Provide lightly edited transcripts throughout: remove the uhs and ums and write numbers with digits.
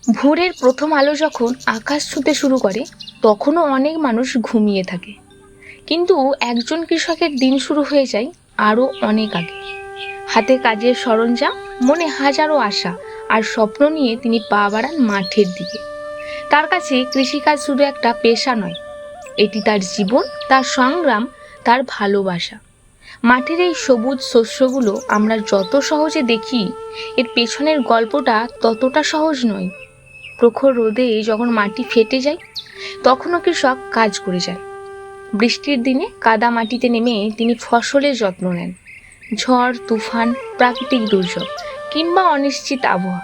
ভোরের প্রথম আলো যখন আকাশ ছুঁতে শুরু করে তখনও অনেক মানুষ ঘুমিয়ে থাকে, কিন্তু একজন কৃষকের দিন শুরু হয়ে যায় আরও অনেক আগে। হাতে কাজের সরঞ্জাম, মনে হাজারো আশা আর স্বপ্ন নিয়ে তিনি পা বাড়ান মাঠের দিকে। তার কাছে কৃষিকাজ শুধু একটা পেশা নয়, এটি তার জীবন, তার সংগ্রাম, তার ভালোবাসা। মাঠের এই সবুজ শস্যগুলো আমরা যত সহজে দেখি, এর পেছনের গল্পটা ততটা সহজ নয়। প্রখর রোদে যখন মাটি ফেটে যায় তখনও কৃষক কাজ করে যায়। বৃষ্টির দিনে কাদা মাটিতে নেমে তিনি ফসলের যত্ন নেন। ঝড়, তুফান, প্রাকৃতিক দুর্যোগ কিংবা অনিশ্চিত আবহাওয়া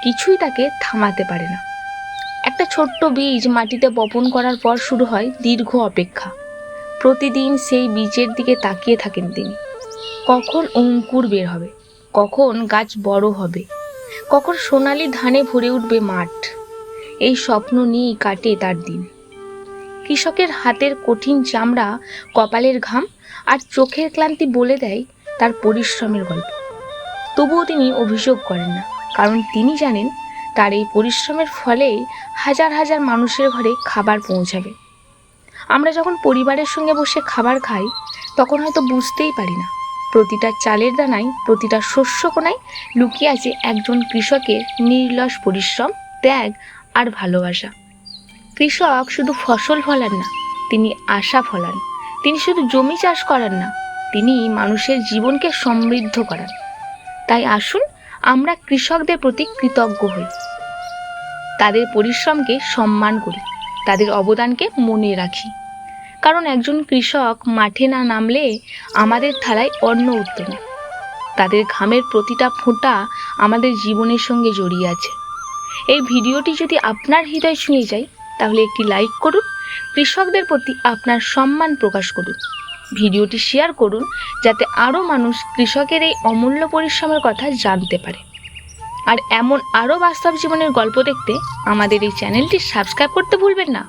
কিছুই তাকে থামাতে পারে না। একটা ছোট্ট বীজ মাটিতে বপন করার পর শুরু হয় দীর্ঘ অপেক্ষা। প্রতিদিন সেই বীজের দিকে তাকিয়ে থাকেন তিনি। কখন অঙ্কুর বের হবে, কখন গাছ বড় হবে, কখন সোনালি ধানে ভরে উঠবে মাঠ। এই স্বপ্ন নিয়েই কাটে তার দিন। কৃষকের হাতের কঠিন চামড়া, কপালের ঘাম আর চোখের ক্লান্তি বলে দেয় তার পরিশ্রমের গল্প। তবুও তিনি অভিযোগ করেন না, কারণ তিনি জানেন তার এই পরিশ্রমের ফলে হাজার হাজার মানুষের ঘরে খাবার পৌঁছাবে। আমরা যখন পরিবারের সঙ্গে বসে খাবার খাই তখন হয়তো বুঝতেই পারি না প্রতিটা চালের দানায়, প্রতিটা শস্য কোনায় লুকিয়ে আছে একজন কৃষকের নির্লস পরিশ্রম, ত্যাগ আর ভালোবাসা। কৃষক শুধু ফসল ফলান না, তিনি আশা ফলান। তিনি শুধু জমি চাষ করান না, তিনি মানুষের জীবনকে সমৃদ্ধ করান। তাই আসুন আমরা কৃষকদের প্রতি কৃতজ্ঞ হই, তাদের পরিশ্রমকে সম্মান করি, তাদের অবদানকে মনে রাখি। কারণ একজন কৃষক মাঠে না নামলে আমাদের থালায় অন্ন উঠত না। তাদের ঘামের প্রতিটা ফোঁটা আমাদের জীবনের সঙ্গে জড়িয়ে আছে। এই ভিডিওটি যদি আপনার হৃদয় ছুঁয়ে যায় তাহলে একটি লাইক করুন, কৃষকদের প্রতি আপনার সম্মান প্রকাশ করুন, ভিডিওটি শেয়ার করুন যাতে আরও মানুষ কৃষকের এই অমূল্য পরিশ্রমের কথা জানতে পারে। আর এমন আরও বাস্তব জীবনের গল্প দেখতে আমাদের এই চ্যানেলটি সাবস্ক্রাইব করতে ভুলবেন না।